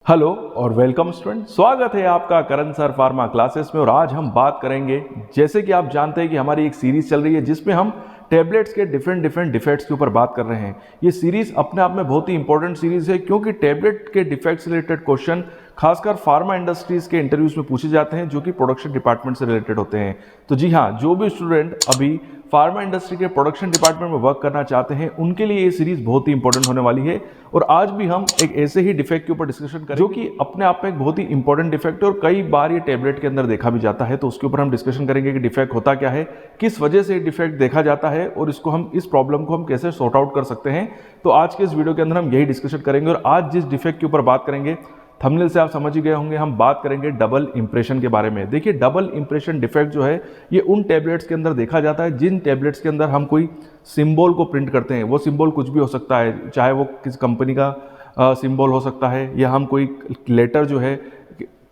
Hello और welcome student, स्वागत है आपका करण सर फार्मा क्लासेस में। और आज हम बात करेंगे, जैसे कि आप जानते हैं कि हमारी एक सीरीज चल रही है जिसमें हम टैबलेट्स के डिफरेंट डिफेक्ट्स के ऊपर बात कर रहे हैं। ये सीरीज अपने आप में बहुत ही इंपॉर्टेंट सीरीज है क्योंकि टैबलेट के डिफेक्ट्स से रिलेटेड क्वेश्चन खासकर फार्मा इंडस्ट्रीज के इंटरव्यूज में पूछे जाते हैं जो कि प्रोडक्शन डिपार्टमेंट से रिलेटेड होते हैं। तो जी हाँ, जो भी स्टूडेंट अभी फार्मा इंडस्ट्री के प्रोडक्शन डिपार्टमेंट में वर्क करना चाहते हैं उनके लिए ये सीरीज बहुत ही इंपॉर्टेंट होने वाली है। और आज भी हम एक ऐसे ही डिफेक्ट के ऊपर डिस्कशन करेंगे जो कि अपने आप में एक बहुत ही इंपॉर्टेंट डिफेक्ट है और कई बार ये टैबलेट के अंदर देखा भी जाता है। तो उसके ऊपर हम डिस्कशन करेंगे कि डिफेक्ट होता क्या है, किस वजह से डिफेक्ट देखा जाता है और इसको हम इस प्रॉब्लम को हम कैसे सॉर्ट आउट कर सकते हैं। तो आज के इस वीडियो के अंदर हम यही डिस्कशन करेंगे। और आज जिस डिफेक्ट के ऊपर बात करेंगे, थंबनेल से आप समझ ही गए होंगे, हम बात करेंगे डबल इंप्रेशन के बारे में। देखिए, डबल इंप्रेशन डिफेक्ट जो है ये उन टैबलेट्स के अंदर देखा जाता है जिन टैबलेट्स के अंदर हम कोई सिंबल को प्रिंट करते हैं। वो सिंबल कुछ भी हो सकता है, चाहे वो किस कंपनी का सिंबल हो सकता है या हम कोई लेटर जो है,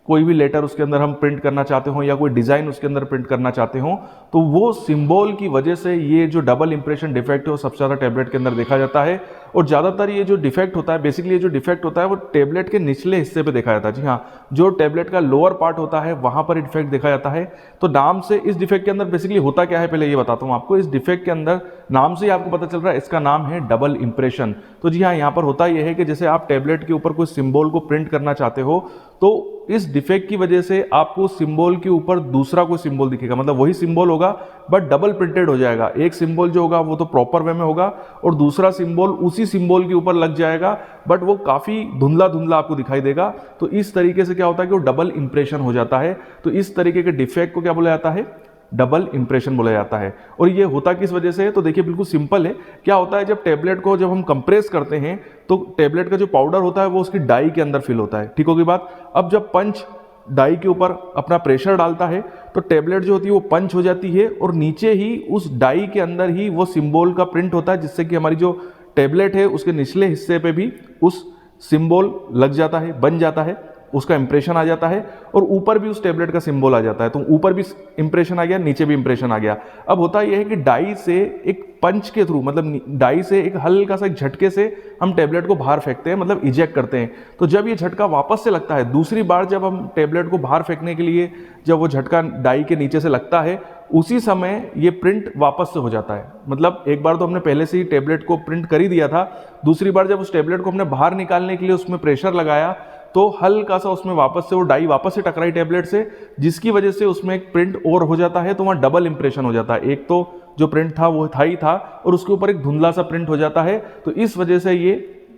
कोई भी लेटर उसके अंदर हम प्रिंट करना चाहते हो या कोई डिज़ाइन उसके अंदर प्रिंट करना चाहते हो, तो वो सिंबल की वजह से ये जो डबल इंप्रेशन डिफेक्ट है वो सबसे ज़्यादा टैबलेट के अंदर देखा जाता है। और ज़्यादातर ये जो डिफेक्ट होता है, बेसिकली ये जो डिफेक्ट होता है वो टैबलेट के निचले हिस्से पे देखा जाता है। जी हाँ, जो टैबलेट का लोअर पार्ट होता है वहाँ पर डिफेक्ट देखा जाता है। तो नाम से इस डिफेक्ट के अंदर बेसिकली होता क्या है पहले ये बताता हूँ आपको। इस डिफेक्ट के अंदर नाम से ही आपको पता चल रहा है, इसका नाम है डबल इंप्रेशन। तो जी हाँ, यहाँ पर होता यह है कि जैसे आप टैबलेट के ऊपर कोई सिंबल को प्रिंट करना चाहते हो तो इस डिफेक्ट की वजह से आपको सिंबल के ऊपर दूसरा कोई सिंबल दिखेगा, मतलब वही सिंबल होगा बट डबल प्रिंटेड हो जाएगा। एक सिंबल जो होगा वो तो प्रॉपर वे में होगा और दूसरा सिंबल उसी सिंबल के ऊपर लग जाएगा बट वो काफ़ी धुंधला धुंधला आपको दिखाई देगा। तो इस तरीके से क्या होता है कि वो डबल इंप्रेशन हो जाता है। तो इस तरीके के डिफेक्ट को क्या बोला जाता है? डबल इंप्रेशन बोला जाता है। और ये होता किस वजह से है? तो देखिए, बिल्कुल सिंपल है। क्या होता है, जब टैबलेट को जब हम कंप्रेस करते हैं तो टैबलेट का जो पाउडर होता है वो उसकी डाई के अंदर फिल होता है। ठीक होगी बात। अब जब पंच डाई के ऊपर अपना प्रेशर डालता है तो टैबलेट जो होती है वो पंच हो जाती है और नीचे ही उस डाई के अंदर ही वो सिंबल का प्रिंट होता है, जिससे कि हमारी जो टैबलेट है उसके निचले हिस्से पे भी उस सिंबल लग जाता है, बन जाता है, उसका इंप्रेशन आ जाता है और ऊपर भी उस टैबलेट का सिंबल आ जाता है। तो ऊपर भी इंप्रेशन आ गया, नीचे भी इंप्रेशन आ गया। अब होता यह है कि डाई से एक पंच के थ्रू, मतलब डाई से एक हल्का सा झटके से हम टैबलेट को बाहर फेंकते हैं, मतलब इजेक्ट करते हैं। तो जब ये झटका वापस से लगता है, दूसरी बार जब हम टैबलेट को बाहर फेंकने के लिए जब वो झटका डाई के नीचे से लगता है, उसी समय ये प्रिंट वापस से हो जाता है। मतलब एक बार तो हमने पहले से ही टैबलेट को प्रिंट कर ही दिया था, दूसरी बार जब उस टैबलेट को हमने बाहर निकालने के लिए उसमें प्रेशर लगाया तो हल्का सा उसमें वापस से वो डाई वापस से टकराई टैबलेट से, जिसकी वजह से उसमें एक प्रिंट और हो जाता है। तो वहाँ डबल इंप्रेशन हो जाता है। एक तो जो प्रिंट था वो था ही था और उसके ऊपर एक धुंधला सा प्रिंट हो जाता है। तो इस वजह से ये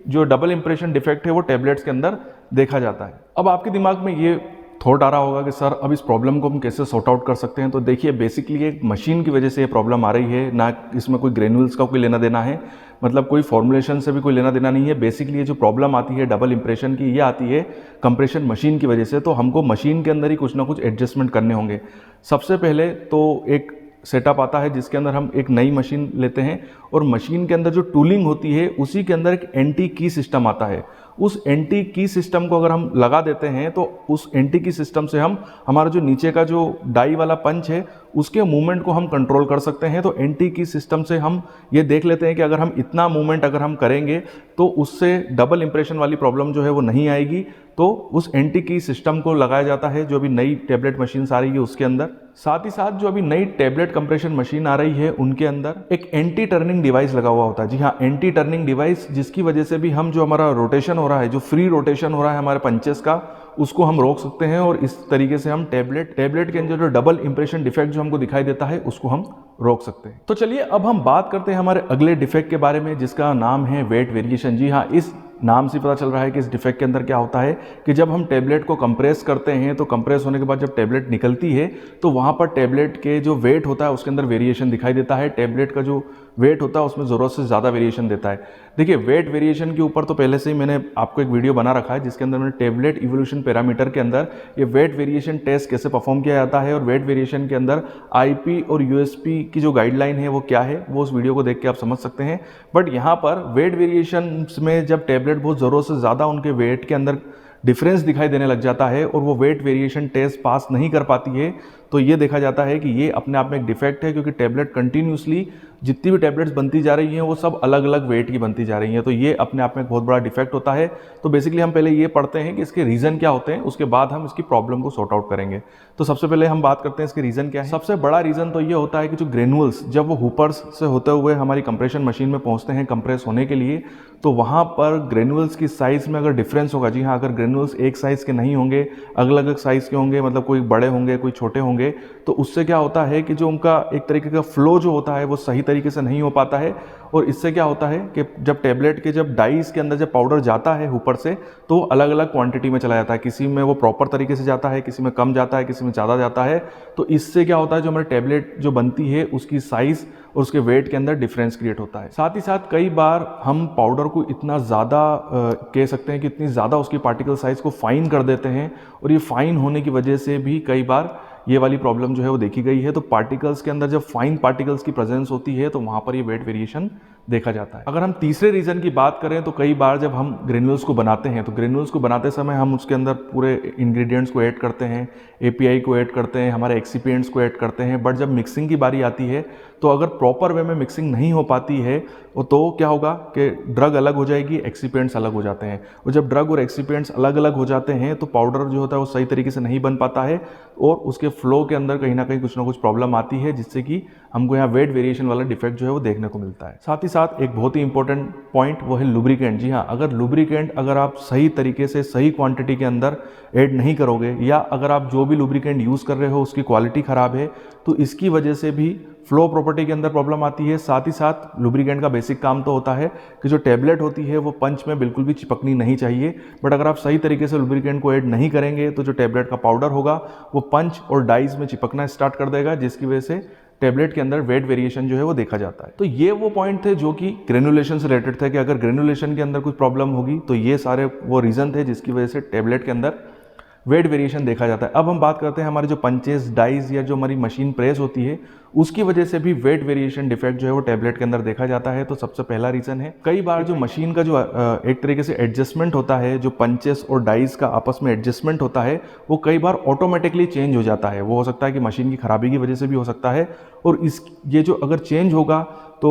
जो डबल इंप्रेशन डिफेक्ट है वो टैबलेट्स के अंदर देखा जाता है। अब आपके दिमाग में ये थॉट आ रहा होगा कि सर अब इस प्रॉब्लम को हम कैसे सॉर्ट आउट कर सकते हैं। तो देखिए, बेसिकली एक मशीन की वजह से ये प्रॉब्लम आ रही है, ना इसमें कोई ग्रेन्यूल्स का कोई लेना देना है, मतलब कोई फॉर्मुलेशन से भी कोई लेना देना नहीं है। बेसिकली ये जो प्रॉब्लम आती है डबल इंप्रेशन की, ये आती है कंप्रेशन मशीन की वजह से। तो हमको मशीन के अंदर ही कुछ ना कुछ एडजस्टमेंट करने होंगे। सबसे पहले तो एक सेटअप आता है जिसके अंदर हम एक नई मशीन लेते हैं और मशीन के अंदर जो टूलिंग होती है उसी के अंदर एक एंटी की सिस्टम आता है। उस एंटी की सिस्टम को अगर हम लगा देते हैं तो उस एंटी की सिस्टम से हम हमारा जो नीचे का जो डाई वाला पंच है उसके मूवमेंट को हम कंट्रोल कर सकते हैं। तो एंटी की सिस्टम से हम ये देख लेते हैं कि अगर हम इतना मूवमेंट अगर हम करेंगे तो उससे डबल इंप्रेशन वाली प्रॉब्लम जो है वो नहीं आएगी। तो उस एंटी की सिस्टम को लगाया जाता है जो अभी नई टैबलेट मशीन आ रही है उसके अंदर। साथ ही साथ जो अभी नई टैबलेट कंप्रेशन मशीन आ रही है उनके अंदर एक एंटी टर्निंग डिवाइस लगा हुआ होता है। जी हाँ, एंटी टर्निंग डिवाइस, जिसकी वजह से भी हम जो हमारा रोटेशन हो रहा है, जो फ्री रोटेशन हो रहा है हमारे पंचेस का, उसको हम रोक सकते हैं और इस तरीके से हम टैबलेट के अंदर जो डबल इंप्रेशन डिफेक्ट जो हमको दिखाई देता है उसको हम रोक सकते हैं। तो चलिए अब हम बात करते हैं हमारे अगले डिफेक्ट के बारे में, जिसका नाम है वेट वेरिएशन। जी हाँ, इस नाम से पता चल रहा है कि इस डिफेक्ट के अंदर क्या होता है कि जब हम टैबलेट को कंप्रेस करते हैं तो कंप्रेस होने के बाद जब टैबलेट निकलती है तो वहाँ पर टैबलेट के जो वेट होता है उसके अंदर वेरिएशन दिखाई देता है। टैबलेट का जो वेट होता है उसमें ज़रूरत से ज़्यादा वेरिएशन देता है। देखिए, वेट वेरिएशन के ऊपर तो पहले से ही मैंने आपको एक वीडियो बना रखा है जिसके अंदर मैंने टैबलेट इवोल्यूशन पैरामीटर के अंदर ये वेट वेरिएशन टेस्ट कैसे परफॉर्म किया जाता है और वेट वेरिएशन के अंदर आईपी और यूएसपी की जो गाइडलाइन है वो क्या है, वो उस वीडियो को देख के आप समझ सकते हैं। बट यहाँ पर वेट वेरिएशन में जब टैबलेट बहुत ज़रूरत से ज़्यादा उनके वेट के अंदर डिफरेंस दिखाई देने लग जाता है और वो वेट वेरिएशन टेस्ट पास नहीं कर पाती है, तो ये देखा जाता है कि ये अपने आप में एक डिफेक्ट है, क्योंकि टैबलेट कंटिन्यूसली जितनी भी टैबलेट्स बनती जा रही हैं वो सब अलग अलग वेट की बनती जा रही हैं, तो ये अपने आप में एक बहुत बड़ा डिफेक्ट होता है। तो बेसिकली हम पहले ये पढ़ते हैं कि इसके रीज़न क्या होते हैं, उसके बाद हम इसकी प्रॉब्लम को सॉर्ट आउट करेंगे। तो सबसे पहले हम बात करते हैं इसके रीज़न क्या है। सबसे बड़ा रीज़न तो ये होता है कि जो ग्रेनुअल्स जब वो हुपर्स से होते हुए हमारी कंप्रेशन मशीन में पहुंचते हैं कंप्रेस होने के लिए, तो वहाँ पर ग्रेनुअल्स की साइज़ में अगर डिफरेंस होगा, जी हाँ, अगर ग्रेनुअल्स एक साइज़ के नहीं होंगे, अलग अलग साइज़ के होंगे, मतलब कोई बड़े होंगे कोई छोटे होंगे, तो उससे क्या होता है कि जो उनका एक तरीके का फ्लो जो होता है वो सही तरीके से नहीं हो पाता है। और इससे क्या होता है कि जब टैबलेट के जब डाइस के अंदर जब पाउडर जाता है ऊपर से, तो वो अलग अलग क्वांटिटी में चला जाता है, किसी में वो प्रॉपर तरीके से जाता है, किसी में कम जाता है, किसी में ज़्यादा जाता है। तो इससे क्या होता है, जो हमारी टैबलेट जो बनती है उसकी साइज़ और उसके वेट के अंदर डिफरेंस क्रिएट होता है। साथ ही साथ कई बार हम पाउडर को इतना ज़्यादा कह सकते हैं कि इतनी ज़्यादा उसकी पार्टिकल साइज़ को फाइन कर देते हैं, और ये फाइन होने की वजह से भी कई बार ये वाली प्रॉब्लम जो है वो देखी गई है। तो पार्टिकल्स के अंदर जब फाइन पार्टिकल्स की प्रेजेंस होती है तो वहाँ पर ये वेट वेरिएशन देखा जाता है। अगर हम तीसरे रीज़न की बात करें तो कई बार जब हम ग्रेन्यूल्स को बनाते हैं तो ग्रेन्यूल्स को बनाते समय हम उसके अंदर पूरे इंग्रेडिएंट्स को ऐड करते हैं, एपीआई को ऐड करते हैं, हमारे एक्सिपिएंट्स को ऐड करते हैं, बट जब मिक्सिंग की बारी आती है तो अगर प्रॉपर वे में मिक्सिंग नहीं हो पाती है तो क्या होगा कि ड्रग अलग हो जाएगी, एक्सिपिएंट्स अलग हो जाते हैं, और जब ड्रग और एक्सिपिएंट्स अलग अलग हो जाते हैं तो पाउडर जो होता है वो सही तरीके से नहीं बन पाता है, और उसके फ्लो के अंदर कहीं ना कहीं कुछ ना कुछ प्रॉब्लम आती है, जिससे कि हमको यहाँ वेट वेरिएशन वाला डिफेक्ट जो है वो देखने को मिलता है। साथ ही साथ एक बहुत ही इंपॉर्टेंट पॉइंट वो है लुब्रिकेंट। जी हाँ, अगर लुब्रिकेंट अगर आप सही तरीके से सही क्वांटिटी के अंदर ऐड नहीं करोगे, या अगर आप जो भी लुब्रिकेंट यूज़ कर रहे हो उसकी क्वालिटी ख़राब है, तो इसकी वजह से भी फ्लो प्रॉपर्टी के अंदर प्रॉब्लम आती है। साथ ही साथ लुब्रिकेंट का बेसिक काम तो होता है कि जो टैबलेट होती है वो पंच में बिल्कुल भी चिपकनी नहीं चाहिए, बट अगर आप सही तरीके से लुब्रिकेंट को ऐड नहीं करेंगे तो जो टैबलेट का पाउडर होगा वो पंच और डाइज में चिपकना स्टार्ट कर देगा, जिसकी वजह से टैबलेट के अंदर वेट वेरिएशन जो है वो देखा जाता है। तो ये वो पॉइंट थे जो कि ग्रेनुलेशन से रिलेटेड थे, कि अगर ग्रेनुलेशन के अंदर कुछ प्रॉब्लम होगी तो ये सारे वो रीज़न थे जिसकी वजह से टैबलेट के अंदर वेट वेरिएशन देखा जाता है। अब हम बात करते हैं हमारे जो पंचेस, डाइज या जो हमारी मशीन प्रेस होती है उसकी वजह से भी वेट वेरिएशन डिफेक्ट जो है वो टैबलेट के अंदर देखा जाता है। तो सबसे पहला रीज़न है, कई बार जो मशीन का जो एक तरीके से एडजस्टमेंट होता है, जो पंचेस और डाइज का आपस में एडजस्टमेंट होता है, वो कई बार ऑटोमेटिकली चेंज हो जाता है। वो हो सकता है कि मशीन की खराबी की वजह से भी हो सकता है, और ये जो अगर चेंज होगा तो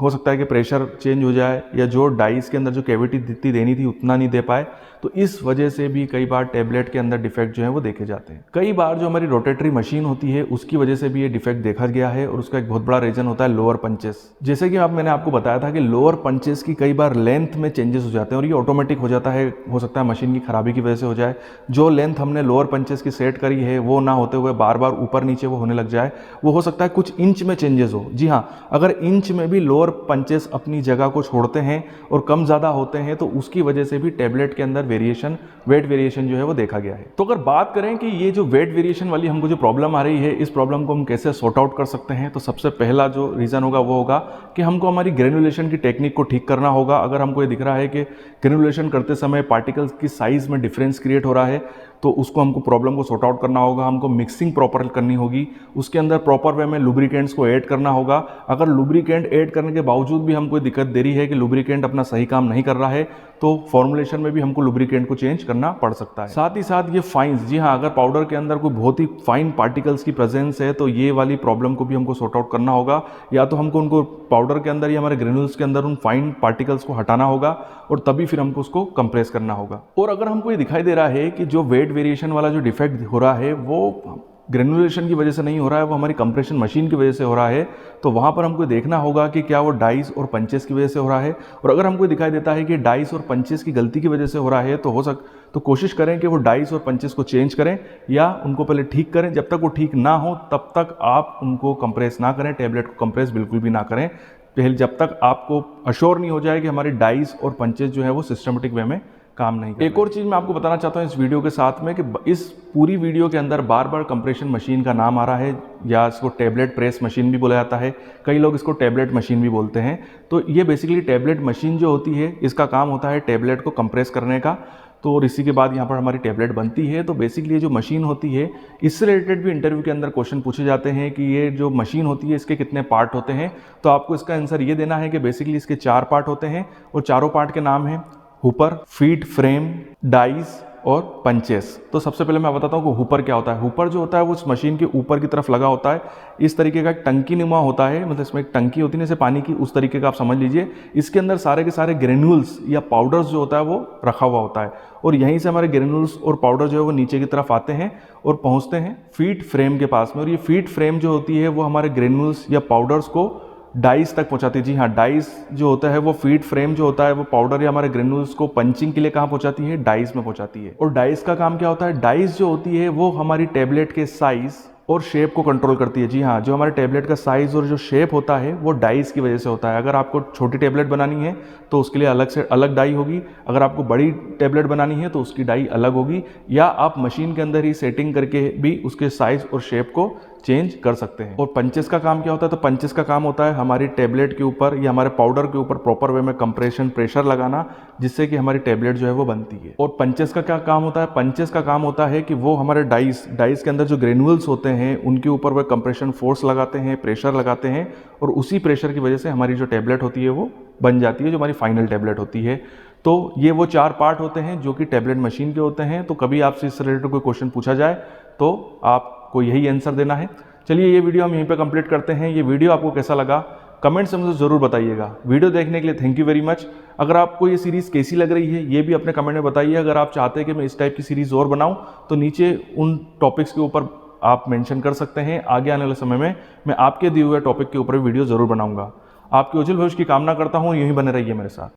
हो सकता है कि प्रेशर चेंज हो जाए, या जो डाइस के अंदर जो कैविटी जितनी देनी थी उतना नहीं दे पाए, तो इस वजह से भी कई बार टैबलेट के अंदर डिफेक्ट जो है वो देखे जाते हैं। कई बार जो हमारी रोटेटरी मशीन होती है उसकी वजह से भी ये डिफेक्ट देखा गया है, और उसका एक बहुत बड़ा रीजन होता है लोअर पंचेस। जैसे कि मैंने आपको बताया था कि लोअर पंचेस की कई बार लेंथ में चेंजेस हो जाते हैं, और ये ऑटोमेटिक हो जाता है, हो सकता है मशीन की खराबी की वजह से हो जाए। जो लेंथ हमने लोअर पंचेस की सेट करी है वो ना होते हुए बार बार ऊपर नीचे वो होने लग जाए। वो हो सकता है कुछ इंच में चेंजेस हो। जी हाँ, अगर इंच में भी लोअर पंचेस अपनी जगह को छोड़ते हैं और कम ज़्यादा होते हैं तो उसकी वजह से भी टैबलेट के अंदर वेरिएशन, वेट वेरिएशन जो है वो देखा गया है। तो अगर बात करें कि ये जो वेट वेरिएशन वाली हमको जो प्रॉब्लम आ रही है, इस प्रॉब्लम को हम कैसे सॉर्ट आउट कर सकते हैं, तो सबसे पहला जो रीज़न होगा वो होगा कि हमको हमारी ग्रेनुलेशन की टेक्निक को ठीक करना होगा। अगर हमको ये दिख रहा है कि ग्रेनुलेशन करते समय पार्टिकल्स की साइज़ में डिफरेंस क्रिएट हो रहा है, तो उसको हमको प्रॉब्लम को सॉर्ट आउट करना होगा। हमको मिक्सिंग प्रॉपर करनी होगी, उसके अंदर प्रॉपर वे में लुब्रिकेंट्स को ऐड करना होगा। अगर लुब्रिकेंट ऐड करने के बावजूद भी हमको दिक्कत दे रही है कि लुब्रिकेंट अपना सही काम नहीं कर रहा है, तो फॉर्मुलेशन में भी हमको लुब्रिकेंट को चेंज करना पड़ सकता है। साथ ही साथ ये फाइन्स, जी हाँ, अगर पाउडर के अंदर कोई बहुत ही फाइन पार्टिकल्स की प्रेजेंस है तो ये वाली प्रॉब्लम को भी हमको सॉर्ट आउट करना होगा। या तो हमको उनको पाउडर के अंदर या हमारे ग्रेनुल्स के अंदर उन फाइन पार्टिकल्स को हटाना होगा, और तभी फिर हमको उसको कंप्रेस करना होगा। और अगर हमको ये दिखाई दे रहा है कि जो वेट वेरिएशन वाला जो डिफेक्ट हो रहा है वो ग्रेनुलेशन की वजह से नहीं हो रहा है, वो हमारी कंप्रेशन मशीन की वजह से हो रहा है, तो वहाँ पर हमको देखना होगा कि क्या वो डाइस और पंचेस की वजह से हो रहा है। और अगर हमको दिखाई देता है कि डाइस और पंचेस की गलती की वजह से हो रहा है, तो कोशिश करें कि वो डाइस और पंचेस को चेंज करें या उनको पहले ठीक करें। जब तक वो ठीक ना हो तब तक आप उनको कंप्रेस ना करें, टैबलेट को कंप्रेस बिल्कुल भी ना करें पहले, जब तक आपको अश्योर नहीं हो जाए कि हमारी डाइस और पंचेस जो है वो सिस्टमेटिक वे में काम नहीं कर। एक और चीज़ मैं आपको बताना चाहता हूँ इस वीडियो के साथ में, कि इस पूरी वीडियो के अंदर बार बार कंप्रेशन मशीन का नाम आ रहा है, या इसको टैबलेट प्रेस मशीन भी बोला जाता है, कई लोग इसको टैबलेट मशीन भी बोलते हैं। तो ये बेसिकली टैबलेट मशीन जो होती है इसका काम होता है टैबलेट को कंप्रेस करने का। तो और इसी के बाद यहाँ पर हमारी टैबलेट बनती है। तो बेसिकली ये जो मशीन होती है इससे रिलेटेड भी इंटरव्यू के अंदर क्वेश्चन पूछे जाते हैं कि ये जो मशीन होती है इसके कितने पार्ट होते हैं। तो आपको इसका आंसर ये देना है कि बेसिकली इसके 4 पार्ट होते हैं, और चारों पार्ट के नाम हैं हुपर, फीड फ्रेम, डाइस और पंचेस। तो सबसे पहले मैं बताता हूँ कि हुपर क्या होता है। हुपर जो होता है वो उस मशीन के ऊपर की तरफ लगा होता है, इस तरीके का एक टंकी नुमा होता है, मतलब इसमें एक टंकी होती है जैसे पानी की, उस तरीके का आप समझ लीजिए। इसके अंदर सारे के सारे ग्रेन्यूल्स या पाउडर्स जो होता है वो रखा हुआ होता है, और यहीं से हमारे ग्रेन्यूल्स और पाउडर जो है वो नीचे की तरफ आते हैं और पहुँचते हैं फीड फ्रेम के पास में। और ये फीड फ्रेम जो होती है वो हमारे ग्रेन्यूल्स या पाउडर्स को डाइस तक पहुंचाती है। जी हाँ, डाइस जो होता है वो फीड फ्रेम जो होता है वो पाउडर या हमारे ग्रेन्यूल्स को पंचिंग के लिए कहाँ पहुंचाती है, डाइस में पहुंचाती है। और डाइस का काम क्या होता है, डाइस जो होती है वो हमारी टेबलेट के साइज और शेप को कंट्रोल करती है। जी हाँ, जो हमारे टेबलेट का साइज और जो शेप होता है वो डाइस की वजह से होता है। अगर आपको छोटी टेबलेट बनानी है तो उसके लिए अलग से अलग डाई होगी, अगर आपको बड़ी टेबलेट बनानी है तो उसकी डाई अलग होगी, या आप मशीन के अंदर ही सेटिंग करके भी उसके साइज और शेप को चेंज कर सकते हैं। और पंचेस का काम क्या होता है, तो पंचेस का काम होता है हमारी टेबलेट के ऊपर या हमारे पाउडर के ऊपर प्रॉपर वे में कंप्रेशन प्रेशर लगाना, जिससे कि हमारी टेबलेट जो है वो बनती है। और पंचेस का क्या काम होता है, पंचेस का काम होता है कि वो हमारे डाइस के अंदर जो ग्रेन्यूल्स होते हैं उनके ऊपर वे कंप्रेशन फोर्स लगाते हैं, प्रेशर लगाते हैं, और उसी प्रेशर की वजह से हमारी जो टेबलेट होती है वो बन जाती है, जो हमारी फाइनल टेबलेट होती है। तो ये वो 4 पार्ट होते हैं जो कि टेबलेट मशीन के होते हैं। तो कभी आपसे इससे रिलेटेड कोई क्वेश्चन पूछा जाए तो आपको यही आंसर देना है। चलिए ये वीडियो हम यहीं पे कंप्लीट करते हैं। ये वीडियो आपको कैसा लगा कमेंट से मुझे ज़रूर बताइएगा। वीडियो देखने के लिए थैंक यू वेरी मच। अगर आपको ये सीरीज़ कैसी लग रही है ये भी अपने कमेंट में बताइए। अगर आप चाहते हैं कि मैं इस टाइप की सीरीज़ और बनाऊं तो नीचे उन टॉपिक्स के ऊपर आप मेंशन कर सकते हैं। आगे आने वाले समय में मैं आपके दिए हुए टॉपिक के ऊपर वीडियो ज़रूर बनाऊंगा। आपके उज्जवल भविष्य की कामना करता हूँ, यूं ही बने रहिए मेरे साथ।